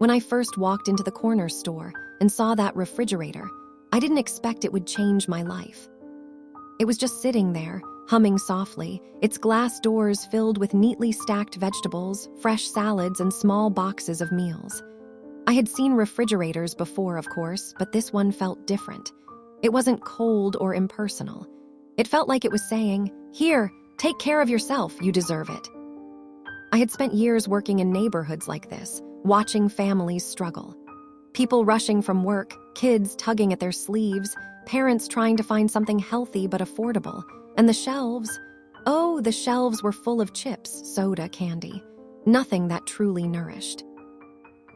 When I first walked into the corner store and saw that refrigerator, I didn't expect it would change my life. It was just sitting there, humming softly, its glass doors filled with neatly stacked vegetables, fresh salads, and small boxes of meals. I had seen refrigerators before, of course, but this one felt different. It wasn't cold or impersonal. It felt like it was saying, "Here, take care of yourself, you deserve it." I had spent years working in neighborhoods like this, watching families struggle. People rushing from work, kids tugging at their sleeves, parents trying to find something healthy but affordable. And the shelves were full of chips, soda, candy. Nothing that truly nourished.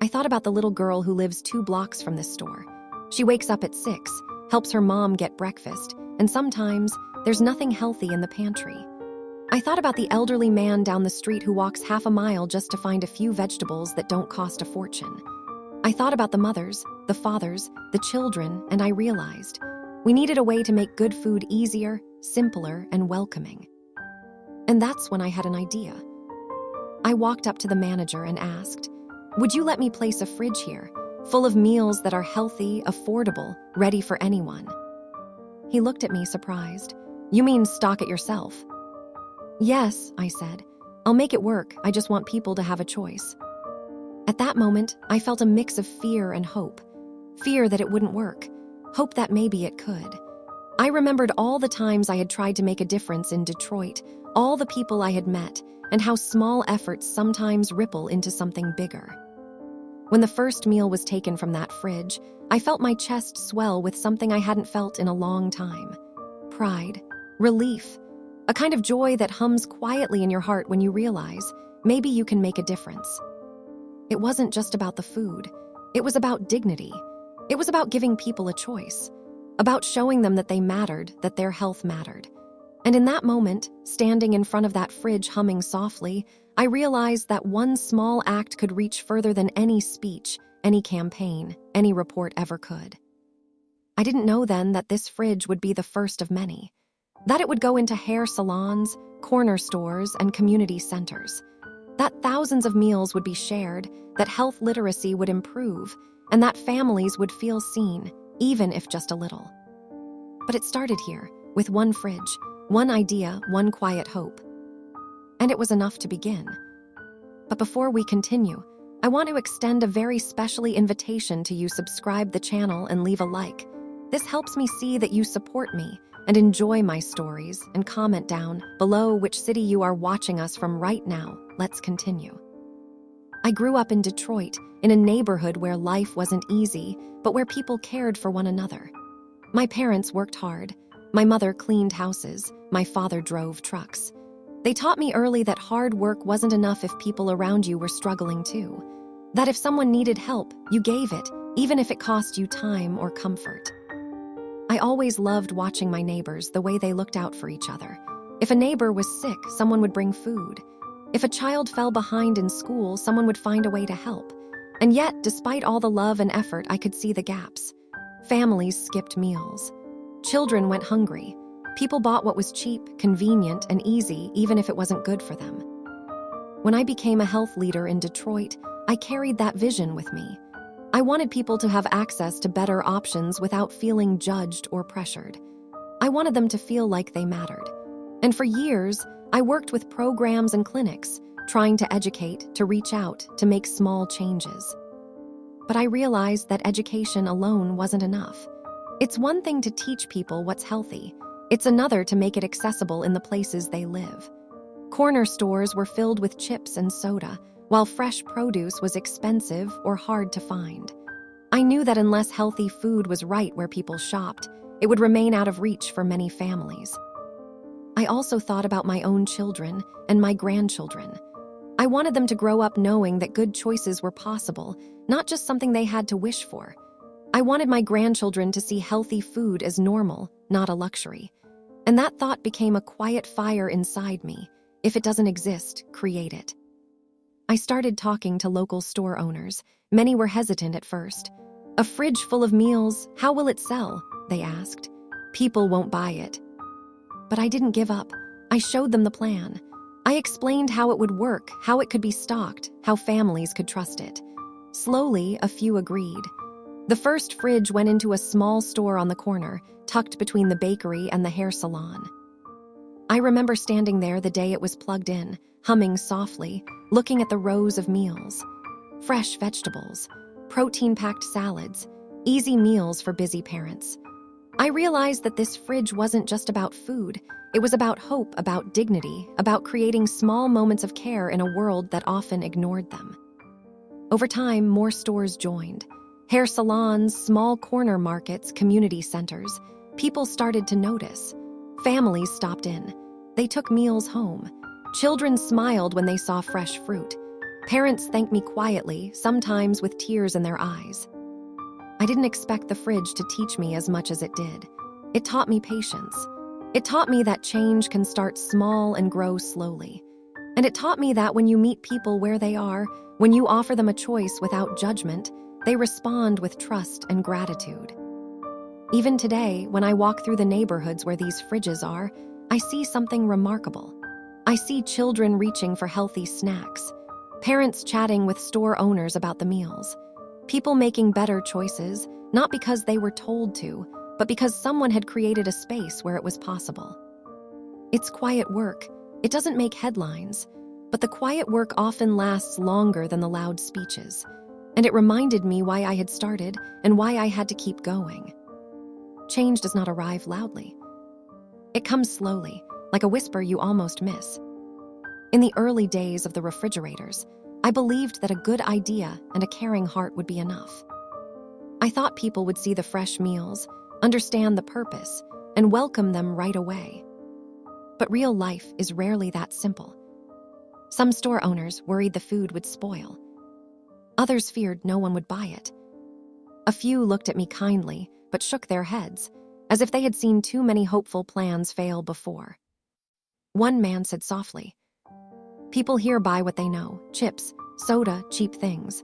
I thought about the little girl who lives 2 blocks from this store. She wakes up at 6, helps her mom get breakfast, and sometimes there's nothing healthy in the pantry. I thought about the elderly man down the street who walks half a mile just to find a few vegetables that don't cost a fortune. I thought about the mothers, the fathers, the children, and I realized we needed a way to make good food easier, simpler, and welcoming. And that's when I had an idea. I walked up to the manager and asked, "Would you let me place a fridge here, full of meals that are healthy, affordable, ready for anyone?" He looked at me surprised. "You mean stock it yourself?" "Yes," I said. "I'll make it work. I just want people to have a choice." At that moment, I felt a mix of fear and hope. Fear that it wouldn't work. Hope that maybe it could. I remembered all the times I had tried to make a difference in Detroit, all the people I had met, and how small efforts sometimes ripple into something bigger. When the first meal was taken from that fridge, I felt my chest swell with something I hadn't felt in a long time. Pride, relief, a kind of joy that hums quietly in your heart when you realize maybe you can make a difference. It wasn't just about the food. It was about dignity. It was about giving people a choice, about showing them that they mattered, that their health mattered. And in that moment, standing in front of that fridge humming softly, I realized that one small act could reach further than any speech, any campaign, any report ever could. I didn't know then that this fridge would be the first of many, that it would go into hair salons, corner stores, and community centers, that thousands of meals would be shared, that health literacy would improve, and that families would feel seen, even if just a little. But it started here, with one fridge, one idea, one quiet hope. And it was enough to begin. But before we continue, I want to extend a very specially invitation to you subscribe the channel and leave a like. This helps me see that you support me and enjoy my stories, and comment down below which city you are watching us from right now. Let's continue. I grew up in Detroit, in a neighborhood where life wasn't easy, but where people cared for one another. My parents worked hard. My mother cleaned houses. My father drove trucks. They taught me early that hard work wasn't enough if people around you were struggling too. That if someone needed help, you gave it, even if it cost you time or comfort. I always loved watching my neighbors, the way they looked out for each other. If a neighbor was sick, someone would bring food. If a child fell behind in school, someone would find a way to help. And yet, despite all the love and effort, I could see the gaps. Families skipped meals. Children went hungry. People bought what was cheap, convenient, and easy, even if it wasn't good for them. When I became a health leader in Detroit, I carried that vision with me. I wanted people to have access to better options without feeling judged or pressured. I wanted them to feel like they mattered. And for years, I worked with programs and clinics, trying to educate, to reach out, to make small changes. But I realized that education alone wasn't enough. It's one thing to teach people what's healthy. It's another to make it accessible in the places they live. Corner stores were filled with chips and soda, while fresh produce was expensive or hard to find. I knew that unless healthy food was right where people shopped, it would remain out of reach for many families. I also thought about my own children and my grandchildren. I wanted them to grow up knowing that good choices were possible, not just something they had to wish for. I wanted my grandchildren to see healthy food as normal, not a luxury. And that thought became a quiet fire inside me. If it doesn't exist, create it. I started talking to local store owners. Many were hesitant at first. "A fridge full of meals, how will it sell?" they asked. "People won't buy it." But I didn't give up. I showed them the plan. I explained how it would work, how it could be stocked, how families could trust it. Slowly, a few agreed. The first fridge went into a small store on the corner, tucked between the bakery and the hair salon. I remember standing there the day it was plugged in, humming softly, looking at the rows of meals. Fresh vegetables, protein-packed salads, easy meals for busy parents. I realized that this fridge wasn't just about food. It was about hope, about dignity, about creating small moments of care in a world that often ignored them. Over time, more stores joined. Hair salons, small corner markets, community centers. People started to notice. Families stopped in. They took meals home. Children smiled when they saw fresh fruit. Parents thanked me quietly, sometimes with tears in their eyes. I didn't expect the fridge to teach me as much as it did. It taught me patience. It taught me that change can start small and grow slowly. And it taught me that when you meet people where they are, when you offer them a choice without judgment, they respond with trust and gratitude. Even today, when I walk through the neighborhoods where these fridges are, I see something remarkable. I see children reaching for healthy snacks, parents chatting with store owners about the meals, people making better choices, not because they were told to, but because someone had created a space where it was possible. It's quiet work. It doesn't make headlines, but the quiet work often lasts longer than the loud speeches. And it reminded me why I had started and why I had to keep going. Change does not arrive loudly. It comes slowly, like a whisper you almost miss. In the early days of the refrigerators, I believed that a good idea and a caring heart would be enough. I thought people would see the fresh meals, understand the purpose, and welcome them right away. But real life is rarely that simple. Some store owners worried the food would spoil. Others feared no one would buy it. A few looked at me kindly, but shook their heads, as if they had seen too many hopeful plans fail before. One man said softly, "People here buy what they know, chips, soda, cheap things.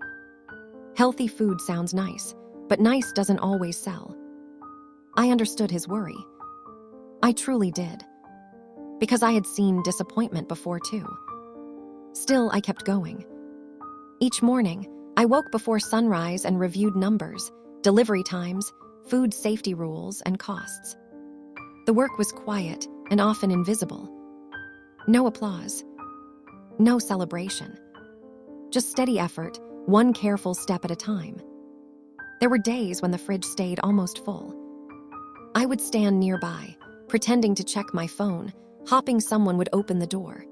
Healthy food sounds nice, but nice doesn't always sell." I understood his worry. I truly did, because I had seen disappointment before too. Still, I kept going. Each morning, I woke before sunrise and reviewed numbers, delivery times, food safety rules, and costs. The work was quiet and often invisible. No applause. No celebration. Just steady effort, one careful step at a time. There were days when the fridge stayed almost full. I would stand nearby, pretending to check my phone, hoping someone would open the door.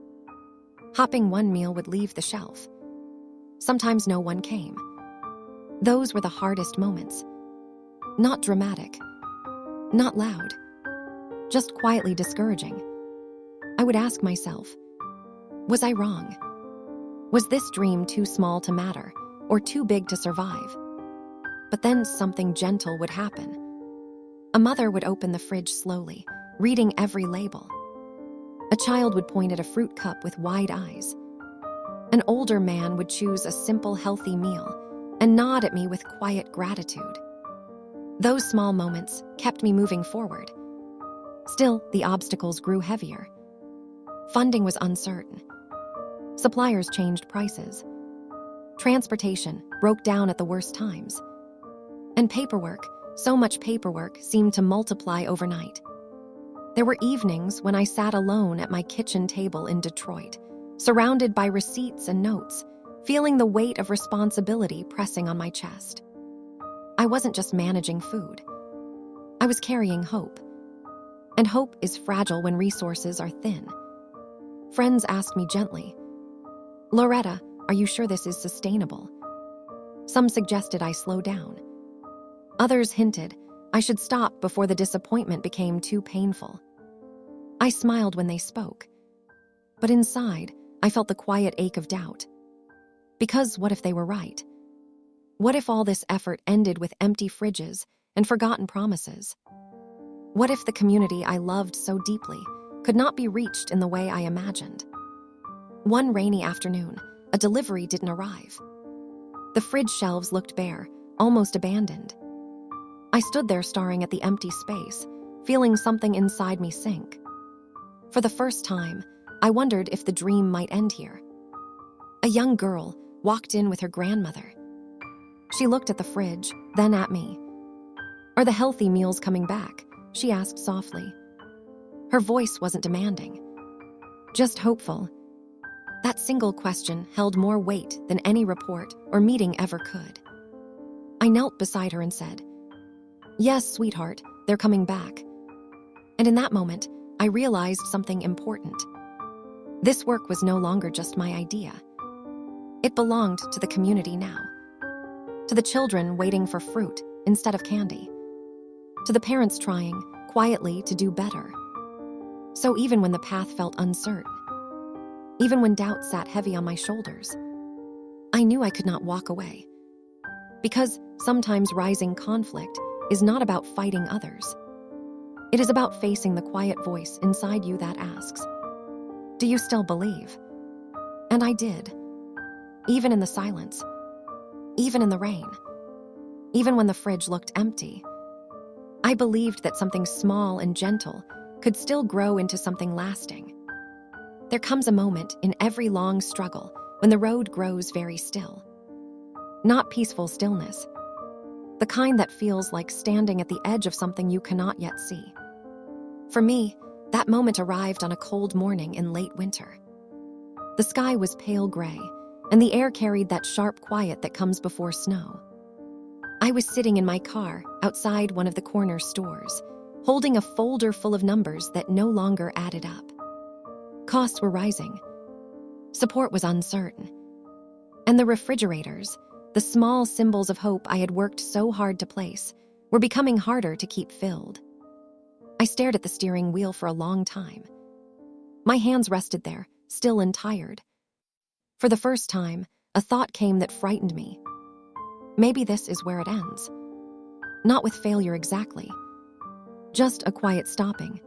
Hoping one meal would leave the shelf. Sometimes no one came. Those were the hardest moments. Not dramatic. Not loud. Just quietly discouraging. I would ask myself, was I wrong? Was this dream too small to matter, or too big to survive? But then something gentle would happen. A mother would open the fridge slowly, reading every label. A child would point at a fruit cup with wide eyes. An older man would choose a simple, healthy meal and nod at me with quiet gratitude. Those small moments kept me moving forward. Still, the obstacles grew heavier. Funding was uncertain. Suppliers changed prices. Transportation broke down at the worst times. And paperwork, so much paperwork, seemed to multiply overnight. There were evenings when I sat alone at my kitchen table in Detroit, surrounded by receipts and notes, feeling the weight of responsibility pressing on my chest. I wasn't just managing food. I was carrying hope. And hope is fragile when resources are thin. Friends asked me gently, "Loretta, are you sure this is sustainable?" Some suggested I slow down. Others hinted I should stop before the disappointment became too painful. I smiled when they spoke, but inside, I felt the quiet ache of doubt. Because what if they were right? What if all this effort ended with empty fridges and forgotten promises? What if the community I loved so deeply could not be reached in the way I imagined? One rainy afternoon, a delivery didn't arrive. The fridge shelves looked bare, almost abandoned. I stood there staring at the empty space, feeling something inside me sink. For the first time, I wondered if the dream might end here. A young girl walked in with her grandmother. She looked at the fridge, then at me. "Are the healthy meals coming back?" she asked softly. Her voice wasn't demanding, just hopeful. That single question held more weight than any report or meeting ever could. I knelt beside her and said, "Yes, sweetheart, they're coming back." And in that moment, I realized something important. This work was no longer just my idea. It belonged to the community now. To the children waiting for fruit instead of candy. To the parents trying, quietly, to do better. So even when the path felt uncertain, even when doubt sat heavy on my shoulders, I knew I could not walk away. Because sometimes rising conflict is not about fighting others. It is about facing the quiet voice inside you that asks, "Do you still believe?" And I did. Even in the silence. Even in the rain. Even when the fridge looked empty. I believed that something small and gentle could still grow into something lasting. There comes a moment in every long struggle when the road grows very still. Not peaceful stillness. The kind that feels like standing at the edge of something you cannot yet see. For me, that moment arrived on a cold morning in late winter. The sky was pale gray, and the air carried that sharp quiet that comes before snow. I was sitting in my car outside one of the corner stores, holding a folder full of numbers that no longer added up. Costs were rising. Support was uncertain. And the refrigerators, the small symbols of hope I had worked so hard to place, were becoming harder to keep filled. I stared at the steering wheel for a long time. My hands rested there, still and tired. For the first time, a thought came that frightened me. Maybe this is where it ends. Not with failure exactly. Just a quiet stopping.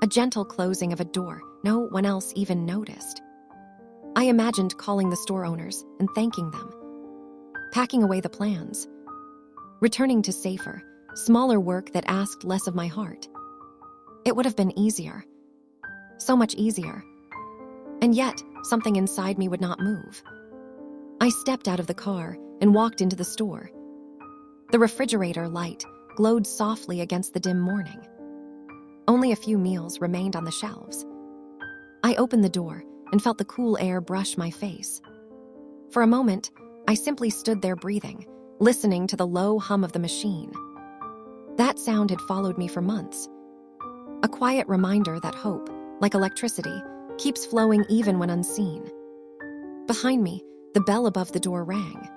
A gentle closing of a door no one else even noticed. I imagined calling the store owners and thanking them. Packing away the plans. Returning to safer, smaller work that asked less of my heart. It would have been easier. So much easier. And yet, something inside me would not move. I stepped out of the car and walked into the store. The refrigerator light glowed softly against the dim morning. Only a few meals remained on the shelves. I opened the door and felt the cool air brush my face. For a moment, I simply stood there breathing, listening to the low hum of the machine. That sound had followed me for months. A quiet reminder that hope, like electricity, keeps flowing even when unseen. Behind me, the bell above the door rang.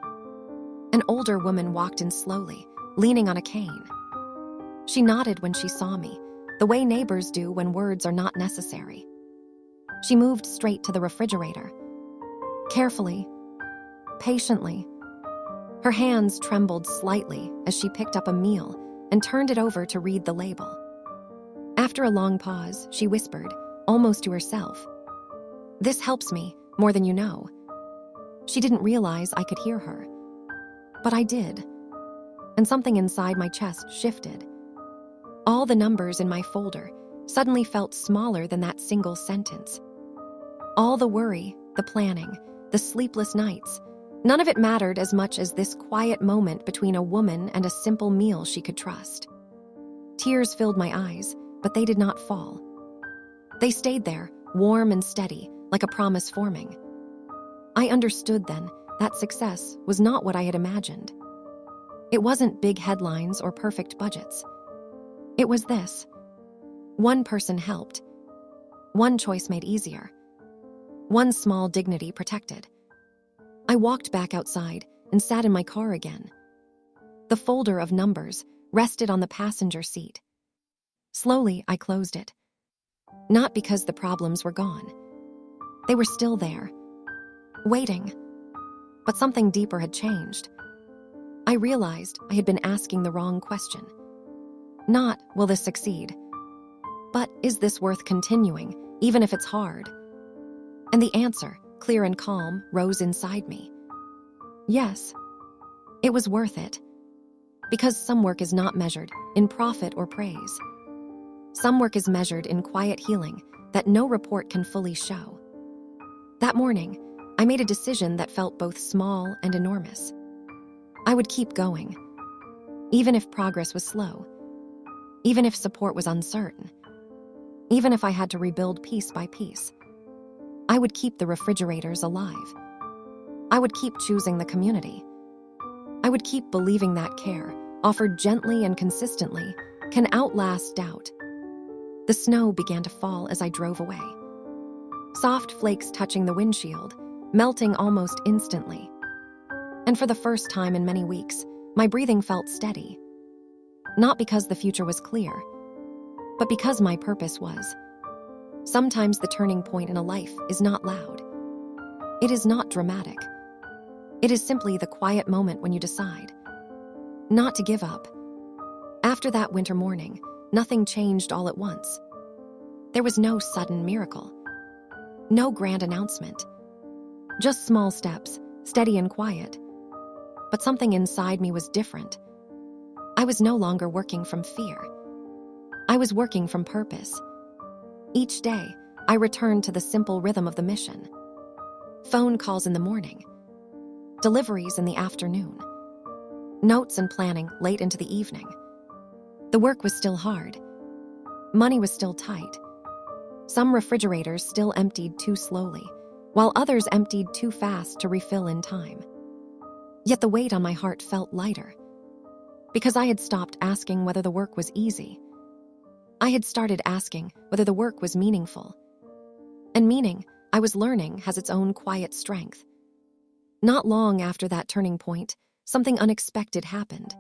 An older woman walked in slowly, leaning on a cane. She nodded when she saw me, the way neighbors do when words are not necessary. She moved straight to the refrigerator. Carefully, patiently. Her hands trembled slightly as she picked up a meal and turned it over to read the label. After a long pause, she whispered, almost to herself, "This helps me more than you know." She didn't realize I could hear her. But I did. And something inside my chest shifted. All the numbers in my folder suddenly felt smaller than that single sentence. All the worry, the planning, the sleepless nights, none of it mattered as much as this quiet moment between a woman and a simple meal she could trust. Tears filled my eyes, but they did not fall. They stayed there, warm and steady, like a promise forming. I understood then that success was not what I had imagined. It wasn't big headlines or perfect budgets. It was this. One person helped. One choice made easier. One small dignity protected. I walked back outside and sat in my car again. The folder of numbers rested on the passenger seat. Slowly, I closed it. Not because the problems were gone. They were still there, waiting. But something deeper had changed. I realized I had been asking the wrong question. Not, will this succeed? But, is this worth continuing, even if it's hard? And the answer, clear and calm, rose inside me. Yes, it was worth it. Because some work is not measured in profit or praise. Some work is measured in quiet healing that no report can fully show. That morning, I made a decision that felt both small and enormous. I would keep going, even if progress was slow, even if support was uncertain, even if I had to rebuild piece by piece. I would keep the refrigerators alive. I would keep choosing the community. I would keep believing that care, offered gently and consistently, can outlast doubt. The snow began to fall as I drove away. Soft flakes touching the windshield, melting almost instantly. And for the first time in many weeks, my breathing felt steady. Not because the future was clear, but because my purpose was. Sometimes the turning point in a life is not loud. It is not dramatic. It is simply the quiet moment when you decide not to give up. After that winter morning, nothing changed all at once. There was no sudden miracle, no grand announcement, just small steps, steady and quiet. But something inside me was different. I was no longer working from fear. I was working from purpose. Each day, I returned to the simple rhythm of the mission. Phone calls in the morning, deliveries in the afternoon, notes and planning late into the evening. The work was still hard. Money was still tight. Some refrigerators still emptied too slowly, while others emptied too fast to refill in time. Yet the weight on my heart felt lighter, because I had stopped asking whether the work was easy. I had started asking whether the work was meaningful. And meaning, I was learning, has its own quiet strength. Not long after that turning point, something unexpected happened.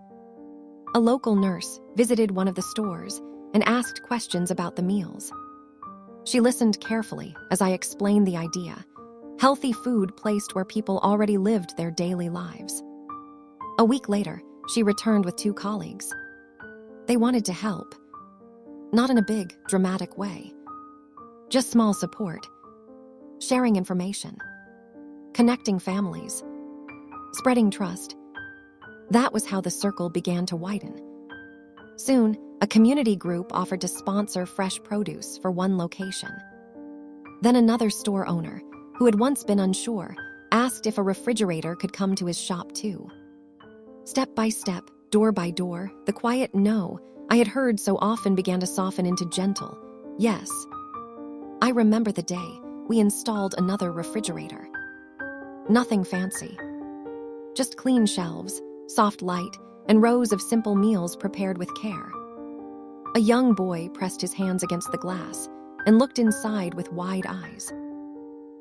A local nurse visited one of the stores and asked questions about the meals. She listened carefully as I explained the idea: healthy food placed where people already lived their daily lives. A week later, she returned with 2 colleagues. They wanted to help. Not in a big, dramatic way. Just small support. Sharing information. Connecting families. Spreading trust. That was how the circle began to widen. Soon, a community group offered to sponsor fresh produce for one location. Then another store owner, who had once been unsure, asked if a refrigerator could come to his shop too. Step by step, door by door, the quiet no I had heard so often began to soften into gentle yes. I remember the day we installed another refrigerator. Nothing fancy. Just clean shelves, soft light, and rows of simple meals prepared with care. A young boy pressed his hands against the glass and looked inside with wide eyes.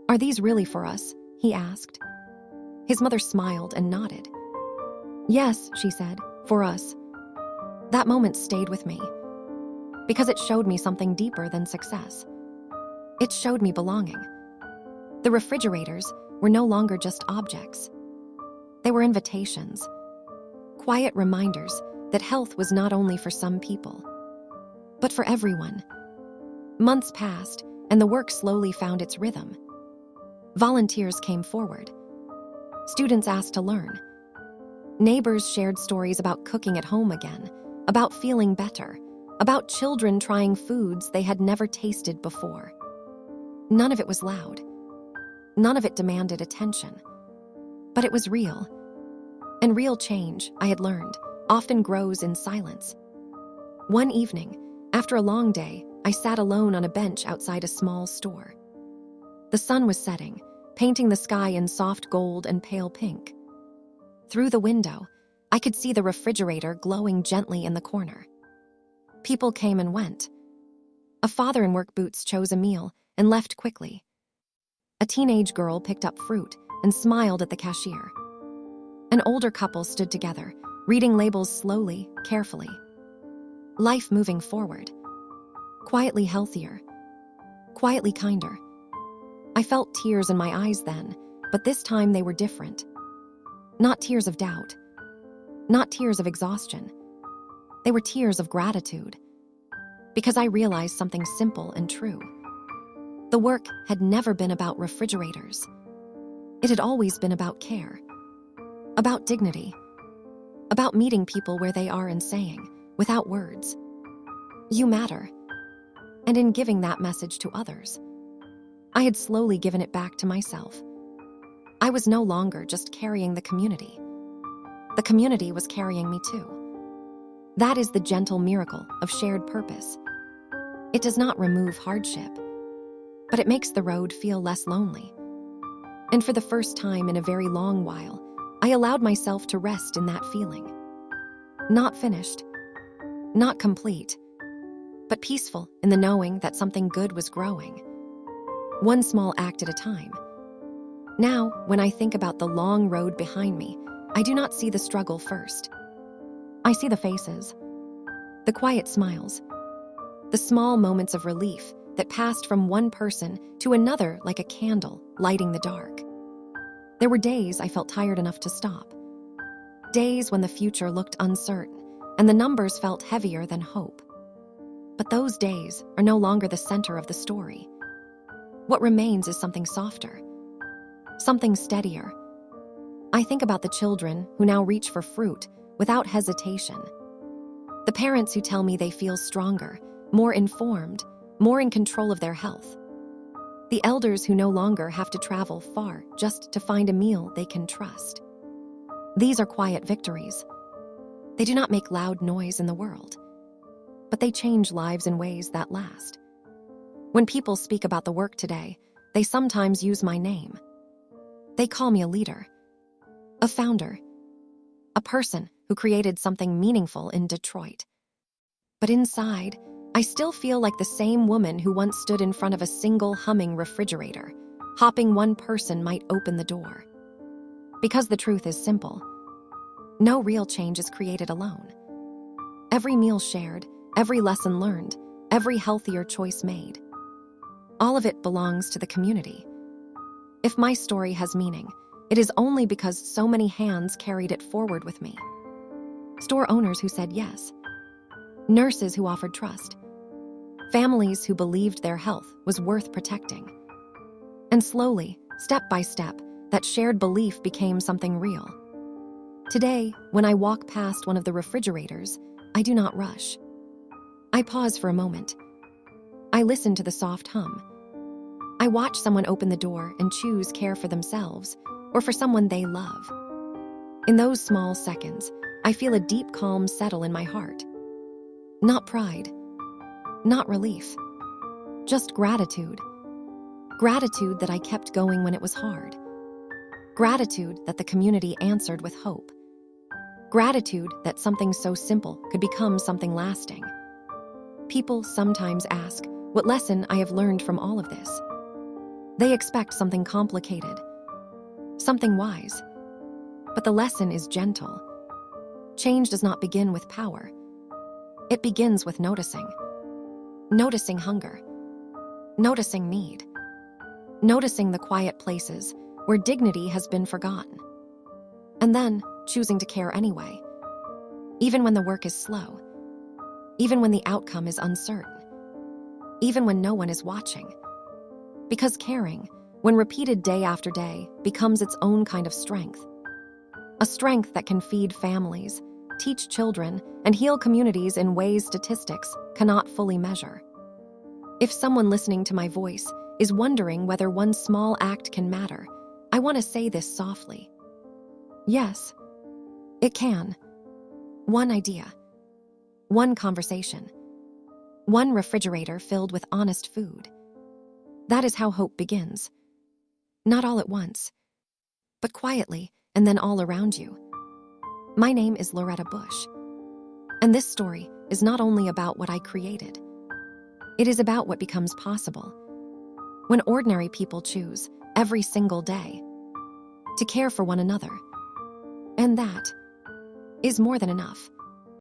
"Are these really for us?" he asked. His mother smiled and nodded. "Yes," she said, "for us." That moment stayed with me, because it showed me something deeper than success. It showed me belonging. The refrigerators were no longer just objects. They were invitations, quiet reminders that health was not only for some people, but for everyone. Months passed, and the work slowly found its rhythm. Volunteers came forward. Students asked to learn. Neighbors shared stories about cooking at home again, about feeling better, about children trying foods they had never tasted before. None of it was loud. None of it demanded attention. But it was real. And real change, I had learned, often grows in silence. One evening, after a long day, I sat alone on a bench outside a small store. The sun was setting, painting the sky in soft gold and pale pink. Through the window, I could see the refrigerator glowing gently in the corner. People came and went. A father in work boots chose a meal and left quickly. A teenage girl picked up fruit and smiled at the cashier. An older couple stood together, reading labels slowly, carefully. Life moving forward. Quietly healthier. Quietly kinder. I felt tears in my eyes then, but this time they were different. Not tears of doubt. Not tears of exhaustion. They were tears of gratitude. Because I realized something simple and true. The work had never been about refrigerators. It had always been about care. About dignity. About meeting people where they are and saying, without words, "You matter." And in giving that message to others, I had slowly given it back to myself. I was no longer just carrying the community. The community was carrying me too. That is the gentle miracle of shared purpose. It does not remove hardship, but it makes the road feel less lonely. And for the first time in a very long while, I allowed myself to rest in that feeling. Not finished, not complete, but peaceful in the knowing that something good was growing. One small act at a time. Now, when I think about the long road behind me, I do not see the struggle first. I see the faces, the quiet smiles, the small moments of relief that passed from one person to another like a candle lighting the dark. There were days I felt tired enough to stop. Days when the future looked uncertain and the numbers felt heavier than hope. But those days are no longer the center of the story. What remains is something softer, something steadier. I think about the children who now reach for fruit without hesitation. The parents who tell me they feel stronger, more informed, more in control of their health. The elders who no longer have to travel far just to find a meal they can trust. These are quiet victories. They do not make loud noise in the world, but they change lives in ways that last. When people speak about the work today, they sometimes use my name. They call me a leader, a founder, a person who created something meaningful in Detroit. But inside, I still feel like the same woman who once stood in front of a single humming refrigerator, hoping one person might open the door. Because the truth is simple. No real change is created alone. Every meal shared, every lesson learned, every healthier choice made. All of it belongs to the community. If my story has meaning, it is only because so many hands carried it forward with me. Store owners who said yes. Nurses who offered trust. Families who believed their health was worth protecting. And slowly, step by step, that shared belief became something real. Today, when I walk past one of the refrigerators, I do not rush. I pause for a moment. I listen to the soft hum. I watch someone open the door and choose care for themselves or for someone they love. In those small seconds, I feel a deep calm settle in my heart. Not pride, not relief, just gratitude. Gratitude that I kept going when it was hard. Gratitude that the community answered with hope. Gratitude that something so simple could become something lasting. People sometimes ask what lesson I have learned from all of this. They expect something complicated, something wise. But the lesson is gentle. Change does not begin with power. It begins with noticing. Noticing hunger. Noticing need. Noticing the quiet places where dignity has been forgotten. And then choosing to care anyway. Even when the work is slow. Even when the outcome is uncertain. Even when no one is watching. Because caring, when repeated day after day, becomes its own kind of strength. A strength that can feed families, teach children, and heal communities in ways statistics cannot fully measure. If someone listening to my voice is wondering whether one small act can matter, I want to say this softly. Yes, it can. One idea. One conversation. One refrigerator filled with honest food. That is how hope begins. Not all at once, but quietly and then all around you. My name is Loretta Bush, and this story is not only about what I created. It is about what becomes possible when ordinary people choose, every single day, to care for one another. And that is more than enough.